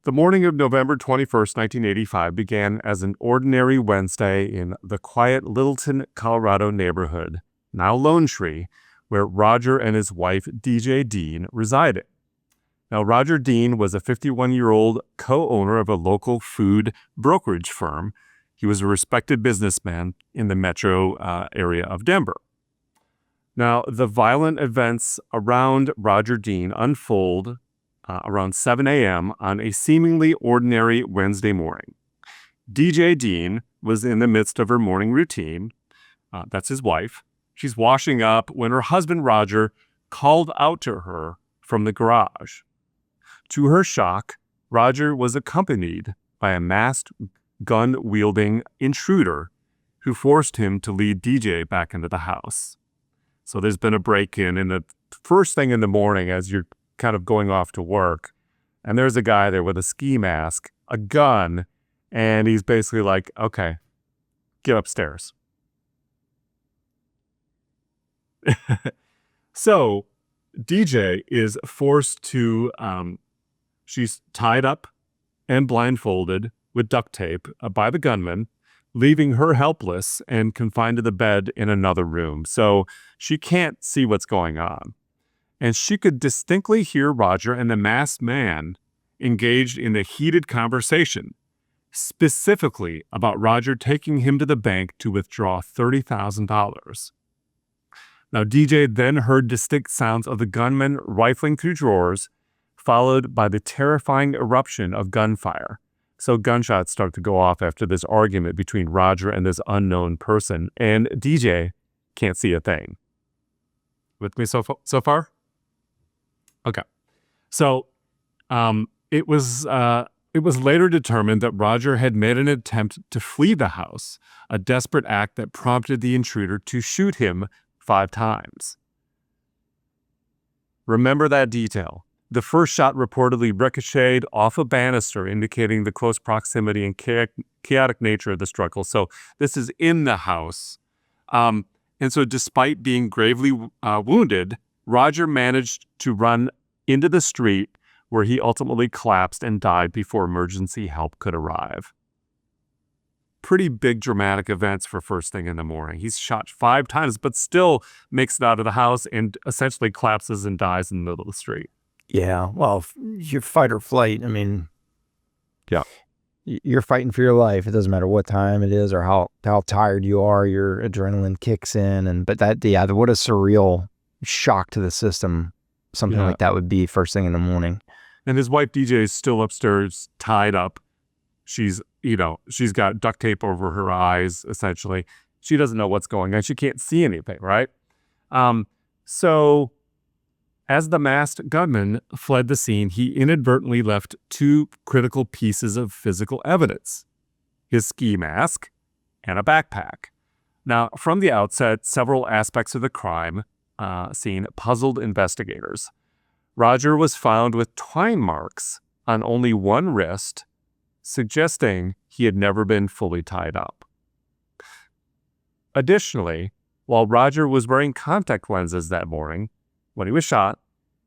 The morning of November 21st, 1985 began as an ordinary Wednesday in the quiet Littleton, Colorado neighborhood, now Lone Tree, where Roger and his wife, DJ Dean, resided. Now, Roger Dean was a 51-year-old co-owner of a local food brokerage firm. He was a respected businessman in the metro area of Denver. Now, the violent events around Roger Dean unfold around 7 a.m. on a seemingly ordinary Wednesday morning. DJ Dean was in the midst of her morning routine. That's his wife. She's washing up when her husband, Roger, called out to her from the garage. To her shock, Roger was accompanied by a masked, gun-wielding intruder who forced him to lead DJ back into the house. So there's been a break-in, and the first thing in the morning as you're kind of going off to work, and there's a guy there with a ski mask, a gun, and he's basically like, okay, get upstairs. So DJ is forced to, she's tied up and blindfolded with duct tape by the gunman, leaving her helpless and confined to the bed in another room. So she can't see what's going on. And she could distinctly hear Roger and the masked man engaged in a heated conversation, specifically about Roger taking him to the bank to withdraw $30,000. Now, DJ then heard distinct sounds of the gunman rifling through drawers, followed by the terrifying eruption of gunfire. So gunshots start to go off after this argument between Roger and this unknown person, and DJ can't see a thing. With me so far? Okay. So it was later determined that Roger had made an attempt to flee the house, a desperate act that prompted the intruder to shoot him 5 times. Remember that detail. The first shot reportedly ricocheted off a banister, indicating the close proximity and chaotic nature of the struggle. So this is in the house. And so despite being gravely wounded, Roger managed to run into the street where he ultimately collapsed and died before emergency help could arrive. Pretty big dramatic events for first thing in the morning. He's shot 5 times, but still makes it out of the house and essentially collapses and dies in the middle of the street. Yeah, well, your fight or flight, I mean, yeah, you're fighting for your life. It doesn't matter what time it is or how tired you are, your adrenaline kicks in. But what a surreal shock to the system something like that would be first thing in the morning. And his wife DJ is still upstairs, tied up. She's got duct tape over her eyes, essentially. She doesn't know what's going on. She can't see anything, right? So as the masked gunman fled the scene, he inadvertently left 2 critical pieces of physical evidence: his ski mask and a backpack. Now, from the outset, several aspects of the crime scene puzzled investigators. Roger was found with twine marks on only one wrist, suggesting he had never been fully tied up. Additionally, while Roger was wearing contact lenses that morning, when he was shot,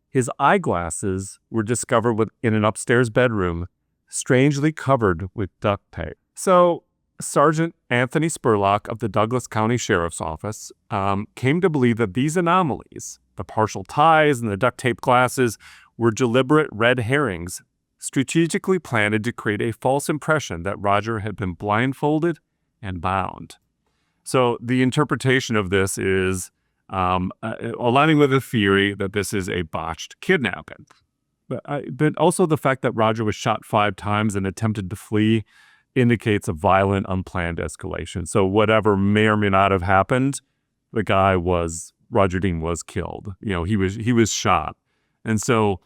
his eyeglasses were discovered in an upstairs bedroom, strangely covered with duct tape. So Sergeant Anthony Spurlock of the Douglas County Sheriff's Office came to believe that these anomalies, the partial ties and the duct tape glasses, were deliberate red herrings strategically planted to create a false impression that Roger had been blindfolded and bound. So the interpretation of this is aligning with the theory that this is a botched kidnapping. But also the fact that Roger was shot 5 times and attempted to flee indicates a violent, unplanned escalation. So whatever may or may not have happened, Roger Dean was killed. He was shot. And so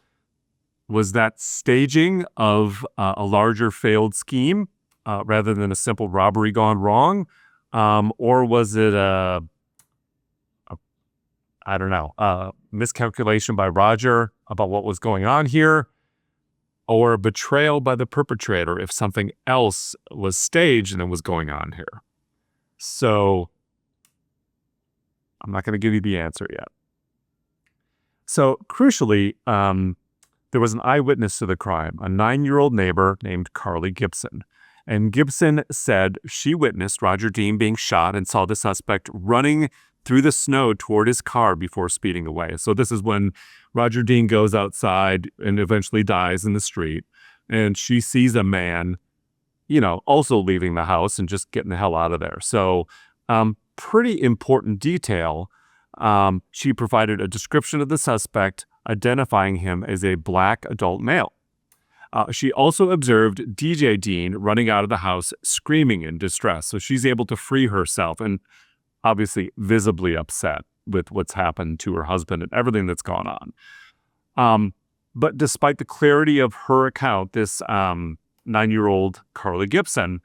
was that staging of a larger failed scheme rather than a simple robbery gone wrong? Or was it a miscalculation by Roger about what was going on here? Or a betrayal by the perpetrator if something else was staged and was going on here? So I'm not going to give you the answer yet. So crucially, there was an eyewitness to the crime, a 9-year-old neighbor named Carly Gibson. And Gibson said she witnessed Roger Dean being shot and saw the suspect running through the snow toward his car before speeding away. So this is when Roger Dean goes outside and eventually dies in the street. And she sees a man, also leaving the house and just getting the hell out of there. So pretty important detail. She provided a description of the suspect, identifying him as a black adult male. She also observed DJ Dean running out of the house screaming in distress. So she's able to free herself and obviously visibly upset with what's happened to her husband and everything that's gone on. But despite the clarity of her account, this 9-year-old Carly Gibson,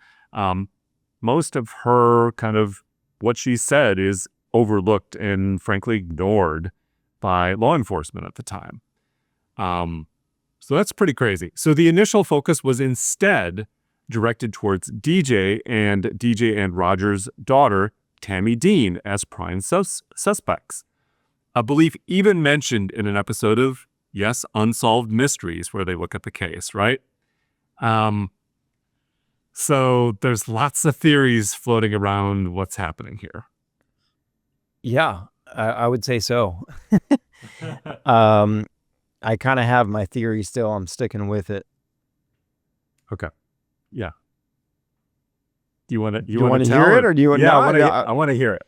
most of her kind of what she said is overlooked and frankly ignored by law enforcement at the time. So that's pretty crazy. So the initial focus was instead directed towards DJ and Roger's daughter, Tammy Dean, as prime suspects. A belief even mentioned in an episode of, yes, Unsolved Mysteries, where they look at the case, right? So there's lots of theories floating around what's happening here. Yeah, I would say so. I kind of have my theory still. I'm sticking with it. Okay. Yeah. Do you want to hear it, or do you want? Yeah, No, I want to hear it.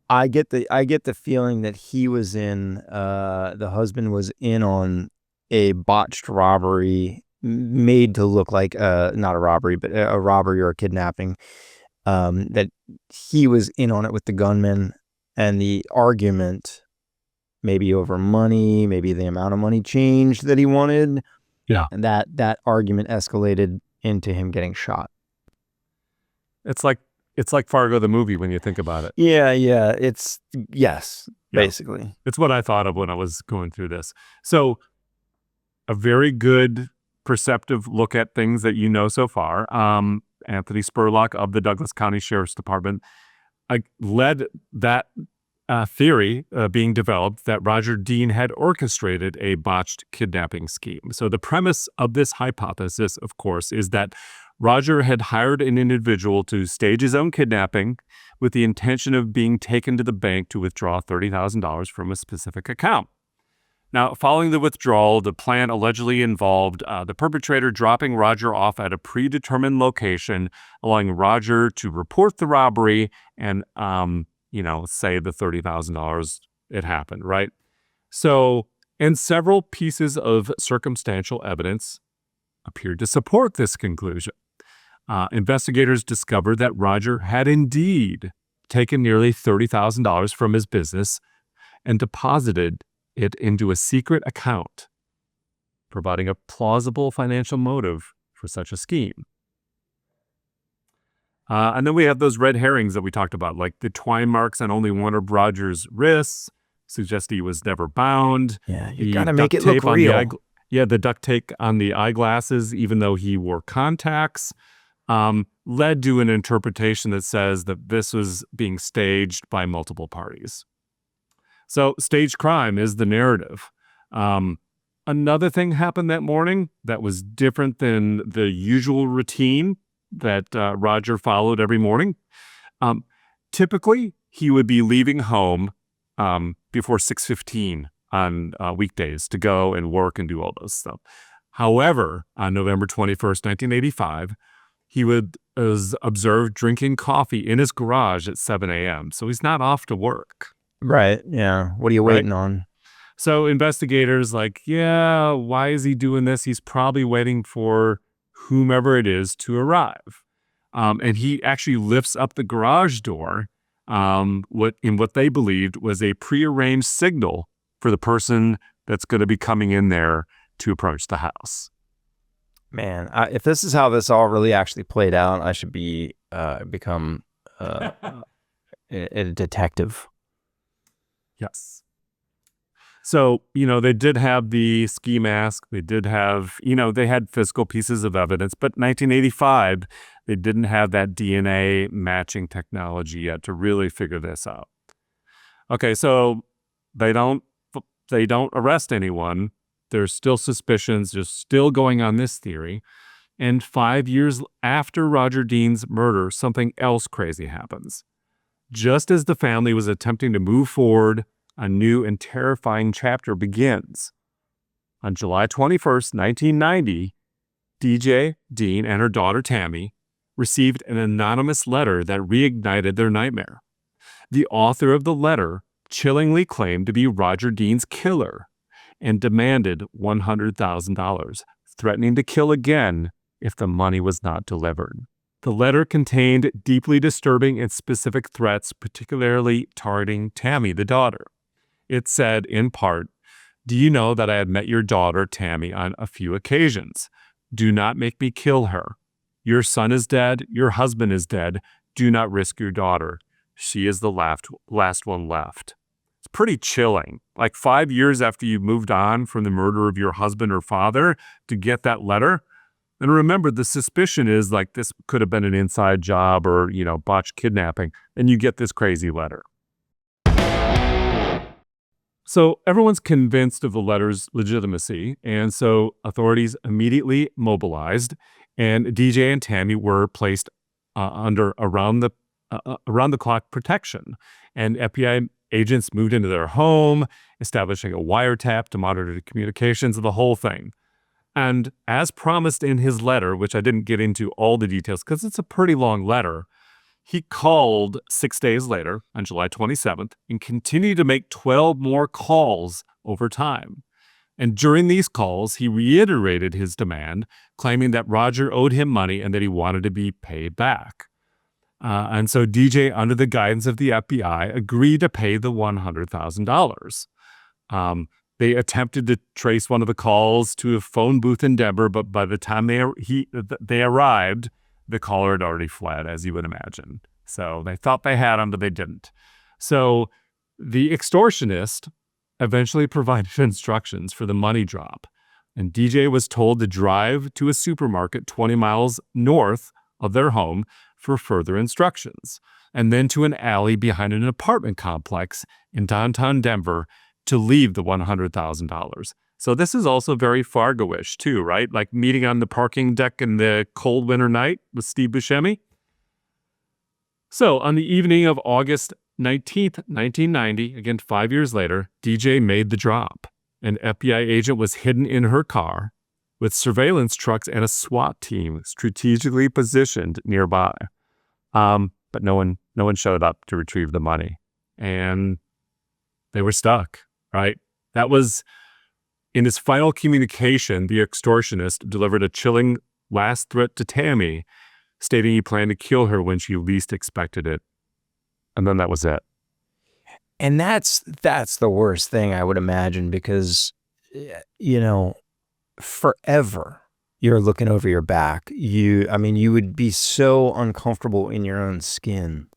I get the feeling that he was the husband was in on a botched robbery made to look like not a robbery, but a robbery or a kidnapping. That he was in on it with the gunman, and the argument, maybe over money, maybe the amount of money changed that he wanted. Yeah. And that argument escalated into him getting shot. It's like Fargo the movie when you think about it. Yeah. Yes, basically. It's what I thought of when I was going through this. So a very good perceptive look at things that you know so far. Anthony Spurlock of the Douglas County Sheriff's Department led that theory being developed that Roger Dean had orchestrated a botched kidnapping scheme. So the premise of this hypothesis, of course, is that Roger had hired an individual to stage his own kidnapping with the intention of being taken to the bank to withdraw $30,000 from a specific account. Now, following the withdrawal, the plan allegedly involved the perpetrator dropping Roger off at a predetermined location, allowing Roger to report the robbery and, say the $30,000 it happened, right? So, and several pieces of circumstantial evidence appeared to support this conclusion. Investigators discovered that Roger had indeed taken nearly $30,000 from his business and deposited it into a secret account, providing a plausible financial motive for such a scheme. And then we have those red herrings that we talked about, like the twine marks on only one of Roger's wrists, suggest he was never bound. Yeah, you gotta make it look real. The duct tape on the eyeglasses, even though he wore contacts, led to an interpretation that says that this was being staged by multiple parties. So staged crime is the narrative. Another thing happened that morning that was different than the usual routine that Roger followed every morning. Typically, he would be leaving home before 6:15 on weekdays to go and work and do all those stuff. However, on November 21st, 1985, he was observed drinking coffee in his garage at 7 a.m. So he's not off to work. Right. Yeah. What are you waiting on? So investigators why is he doing this? He's probably waiting for whomever it is to arrive. And he actually lifts up the garage door, what they believed was a prearranged signal for the person that's going to be coming in there to approach the house. Man, if this is how this all really actually played out, I should become a detective. Yes. So, they did have the ski mask. They did have, they had physical pieces of evidence. But 1985, they didn't have that DNA matching technology yet to really figure this out. Okay, so they don't arrest anyone. There's still suspicions. There's still going on this theory. And 5 years after Roger Dean's murder, something else crazy happens. Just as the family was attempting to move forward, a new and terrifying chapter begins. On July 21st, 1990, DJ, Dean, and her daughter Tammy received an anonymous letter that reignited their nightmare. The author of the letter chillingly claimed to be Roger Dean's killer and demanded $100,000, threatening to kill again if the money was not delivered. The letter contained deeply disturbing and specific threats, particularly targeting Tammy, the daughter. It said, in part, "Do you know that I had met your daughter, Tammy, on a few occasions? Do not make me kill her. Your son is dead. Your husband is dead. Do not risk your daughter. She is the last one left." It's pretty chilling. Like 5 years after you moved on from the murder of your husband or father to get that letter. And remember, the suspicion is like this could have been an inside job or, botched kidnapping. And you get this crazy letter. So everyone's convinced of the letter's legitimacy. And so authorities immediately mobilized, and DJ and Tammy were placed under around-the-clock protection. And FBI agents moved into their home, establishing a wiretap to monitor the communications of the whole thing. And as promised in his letter, which I didn't get into all the details because it's a pretty long letter, he called 6 days later on July 27th and continued to make 12 more calls over time. And during these calls, he reiterated his demand, claiming that Roger owed him money and that he wanted to be paid back. And so DJ, under the guidance of the FBI, agreed to pay the $100,000. They attempted to trace one of the calls to a phone booth in Denver, but by the time they arrived, the caller had already fled, as you would imagine. So they thought they had him, but they didn't. So the extortionist eventually provided instructions for the money drop, and DJ was told to drive to a supermarket 20 miles north of their home for further instructions, and then to an alley behind an apartment complex in downtown Denver to leave the $100,000. So this is also very Fargo-ish too, right? Like meeting on the parking deck in the cold winter night with Steve Buscemi. So on the evening of August 19th, 1990, again 5 years later, DJ made the drop. An FBI agent was hidden in her car with surveillance trucks and a SWAT team strategically positioned nearby. But no one showed up to retrieve the money. And they were stuck, right? That was, in his final communication, the extortionist delivered a chilling last threat to Tammy, stating he planned to kill her when she least expected it. And then that was it. And that's the worst thing, I would imagine, because, forever you're looking over your back. You would be so uncomfortable in your own skin.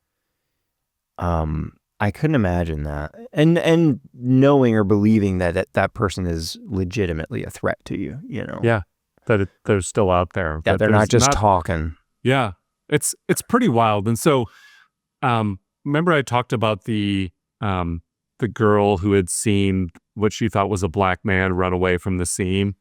I couldn't imagine that. And knowing or believing that person is legitimately a threat to you, Yeah, that they're still out there. That they're not just talking. Yeah, it's pretty wild. And so, remember I talked about the girl who had seen what she thought was a black man run away from the scene.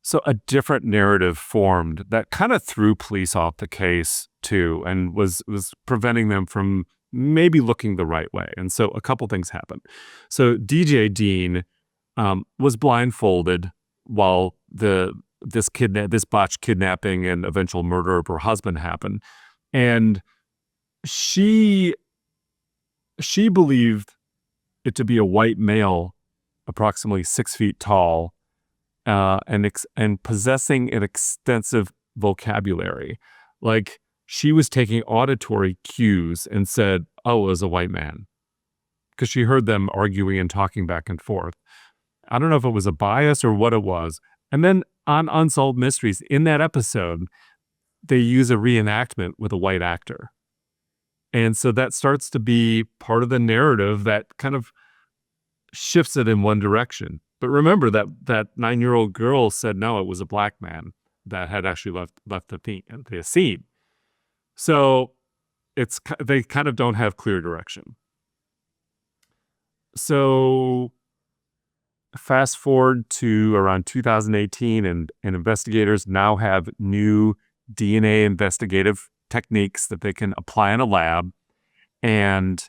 So a different narrative formed that kind of threw police off the case too, and was preventing them from maybe looking the right way. And so a couple things happened. So DJ Dean was blindfolded while this botched kidnapping and eventual murder of her husband happened, and she believed it to be a white male, approximately 6 feet tall, and possessing an extensive vocabulary. Like, she was taking auditory cues and said, "Oh, it was a white man," because she heard them arguing and talking back and forth. I don't know if it was a bias or what it was. And then on Unsolved Mysteries, in that episode, they use a reenactment with a white actor. And so that starts to be part of the narrative that kind of shifts it in one direction. But remember that 9-year-old girl said, no, it was a black man that had actually left the scene. So they kind of don't have clear direction. So fast forward to around 2018, and investigators now have new DNA investigative techniques that they can apply in a lab, and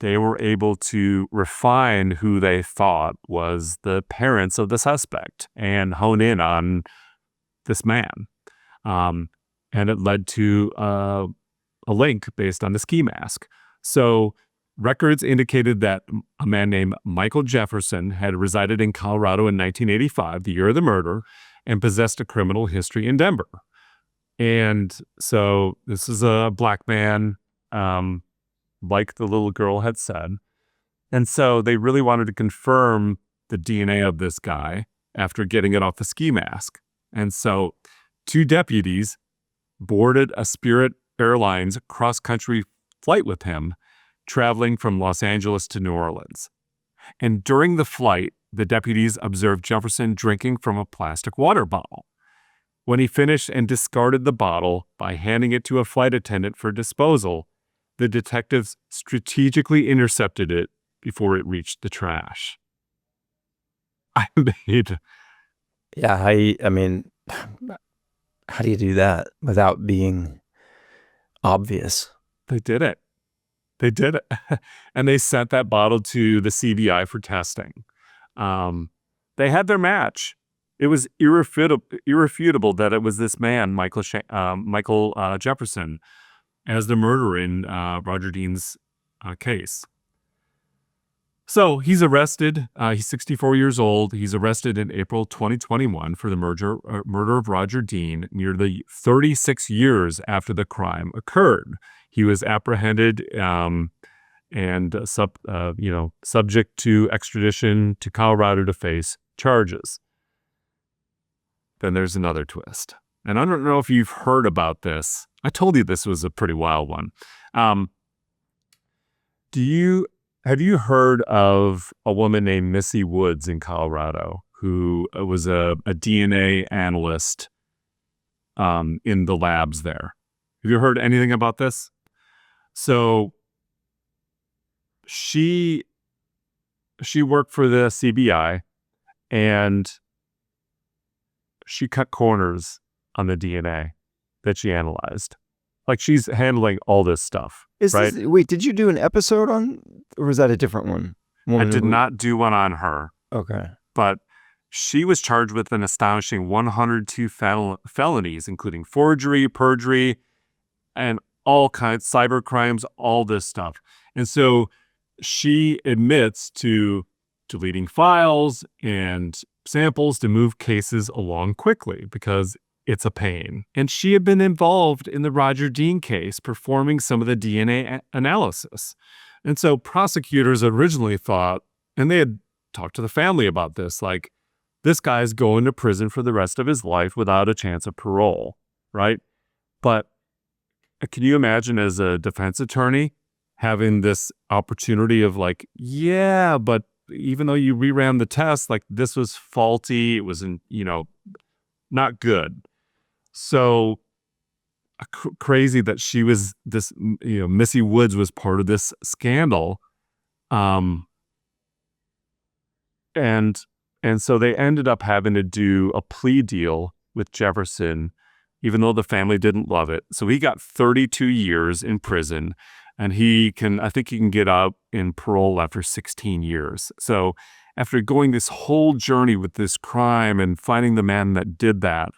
they were able to refine who they thought was the parents of the suspect and hone in on this man. And it led to a link based on the ski mask. So records indicated that a man named Michael Jefferson had resided in Colorado in 1985, the year of the murder, and possessed a criminal history in Denver. And so this is a black man, like the little girl had said. And so they really wanted to confirm the DNA of this guy after getting it off the ski mask. And so 2 deputies boarded a Spirit Airlines cross-country flight with him, traveling from Los Angeles to New Orleans. And during the flight, the deputies observed Jefferson drinking from a plastic water bottle. When he finished and discarded the bottle by handing it to a flight attendant for disposal, the detectives strategically intercepted it before it reached the trash. I mean, Yeah, I mean, how do you do that without being obvious? they did it. They did it. And they sent that bottle to the CBI for testing. They had their match. It was irrefutable that it was this man, Michael Jefferson, as the murderer in Roger Dean's case. So he's arrested. He's 64 years old. He's arrested in April 2021 for the murder of Roger Dean, nearly 36 years after the crime occurred. He was apprehended and subject to extradition to Colorado to face charges. Then there's another twist. And I don't know if you've heard about this. I told you this was a pretty wild one. Have you heard of a woman named Missy Woods in Colorado who was a DNA analyst in the labs there? Have you heard anything about this? So she worked for the CBI, and she cut corners on the DNA that she analyzed. Like, she's handling all this stuff, right? Wait, did you do an episode on, or was that a different one? I did not do one on her. Okay. But she was charged with an astonishing 102 felonies, including forgery, perjury, and all kinds, cyber crimes, all this stuff. And so she admits to deleting files and samples to move cases along quickly because it's a pain. And she had been involved in the Roger Dean case, performing some of the DNA analysis. And so prosecutors originally thought, and they had talked to the family about this, like, this guy's going to prison for the rest of his life without a chance of parole, right? But can you imagine, as a defense attorney, having this opportunity of like, yeah, but even though you reran the test, like, this was faulty, it was, not good. So crazy that she was this, Missy Woods was part of this scandal. And so they ended up having to do a plea deal with Jefferson, even though the family didn't love it. So he got 32 years in prison, and I think he can get out in parole after 16 years. So after going this whole journey with this crime and finding the man that did that,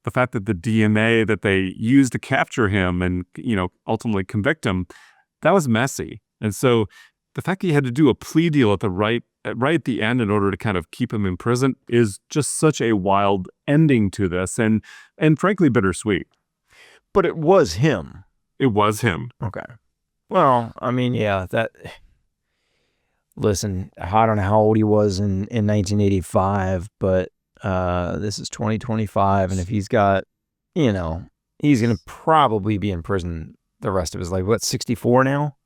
the fact that the DNA that they used to capture him and, ultimately convict him, that was messy. And so the fact that he had to do a plea deal at right at the end in order to kind of keep him in prison is just such a wild ending to this, and frankly bittersweet. But it was him. It was him. Okay. Well, I mean, yeah, listen, I don't know how old he was in 1985, but this is 2025, and if he's got, he's going to probably be in prison the rest of his life. What, 64 now?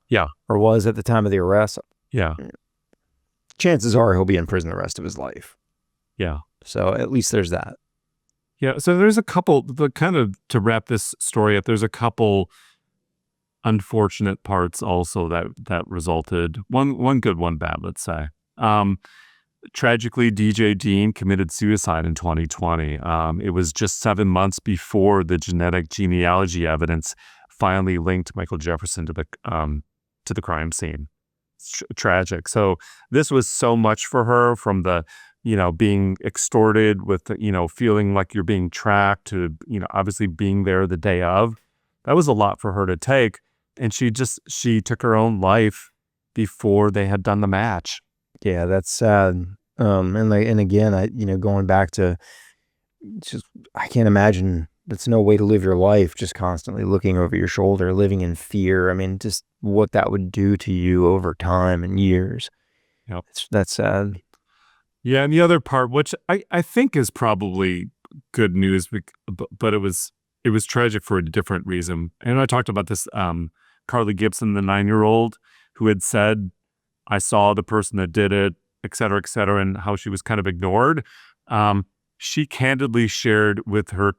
Yeah. Or was at the time of the arrest? Yeah. Chances are he'll be in prison the rest of his life. Yeah. So at least there's that. Yeah. So there's a couple, to wrap this story up, there's a couple unfortunate parts also that resulted, one good, one bad, let's say. tragically, DJ Dean committed suicide in 2020. It was just 7 months before the genetic genealogy evidence finally linked Michael Jefferson to the crime scene. It's tragic. So this was so much for her, from the, being extorted with, feeling like you're being tracked, to, obviously being there the day of. That was a lot for her to take. And she took her own life before they had done the match. Yeah, that's sad. And again, going back to, just, I can't imagine, that's no way to live your life, just constantly looking over your shoulder, living in fear. I mean, just what that would do to you over time and years. Yep. That's sad. Yeah, and the other part, which I think is probably good news, but it was tragic for a different reason. And I talked about this, Carly Gibson, the 9-year-old, who had said, I saw the person that did it, et cetera, and how she was kind of ignored. She candidly shared with her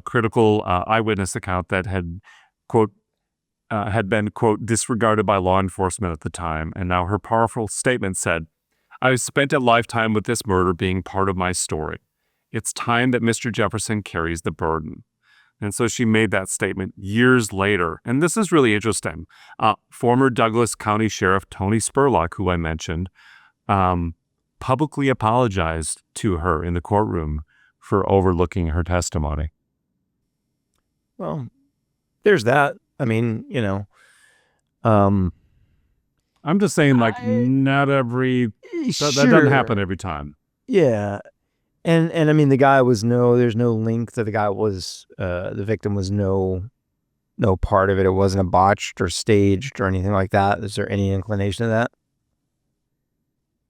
critical eyewitness account that had been, quote, disregarded by law enforcement at the time. And now her powerful statement said, I spent a lifetime with this murder being part of my story. It's time that Mr. Jefferson carries the burden. And so she made that statement years later. And this is really interesting. Former Douglas County Sheriff Tony Spurlock, who I mentioned, publicly apologized to her in the courtroom for overlooking her testimony. Well, there's that. I mean, I'm just saying, not every, that doesn't happen every time. Yeah. And I mean, there's no link that the victim was no part of it. It wasn't a botched or staged or anything like that. Is there any inclination of that?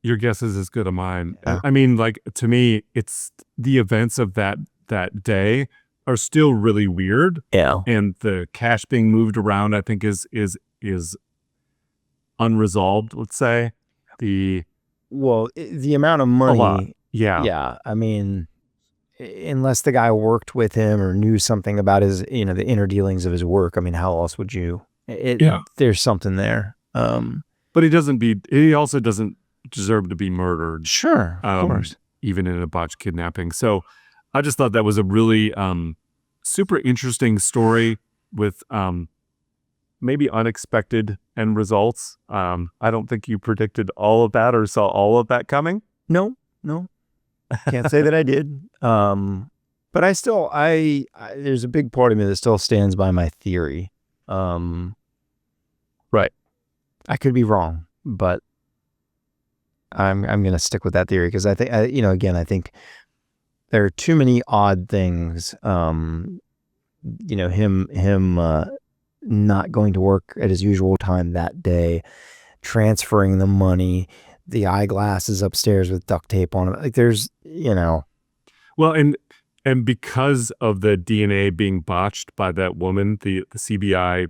Your guess is as good as mine. Yeah. I mean, to me, it's the events of that day are still really weird. Yeah. And the cash being moved around, I think, is unresolved, let's say. The amount of money. A lot. Yeah. Yeah. I mean, unless the guy worked with him or knew something about his, the inner dealings of his work, I mean, how else would you? There's something there. But he also doesn't deserve to be murdered. Sure, of course. Even in a botched kidnapping. So I just thought that was a really super interesting story with maybe unexpected end results. I don't think you predicted all of that or saw all of that coming. No. Can't say that I did. But I there's a big part of me that still stands by my theory. Right. I could be wrong, but I'm going to stick with that theory because I think, I think there are too many odd things. Him not going to work at his usual time that day, transferring the money, the eyeglasses upstairs with duct tape on them. Like there's, Well, and because of the DNA being botched by that woman, the CBI,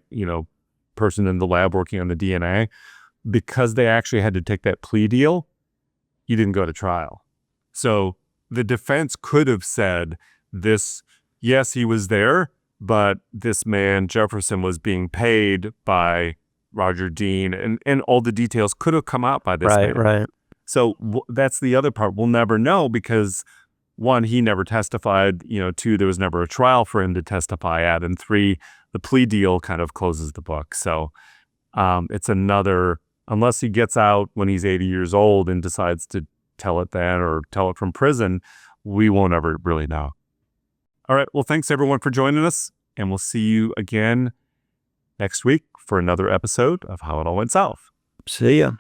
person in the lab working on the DNA, because they actually had to take that plea deal, he didn't go to trial. So the defense could have said this, yes, he was there, but this man, Jefferson, was being paid by Roger Dean, and all the details could have come out by this man. Right. So that's the other part. We'll never know because, one, he never testified, 2, there was never a trial for him to testify at, and 3, the plea deal kind of closes the book. So it's another, unless he gets out when he's 80 years old and decides to tell it then or tell it from prison, we won't ever really know. All right. Well, thanks everyone for joining us, and we'll see you again next week for another episode of How It All Went South. See ya.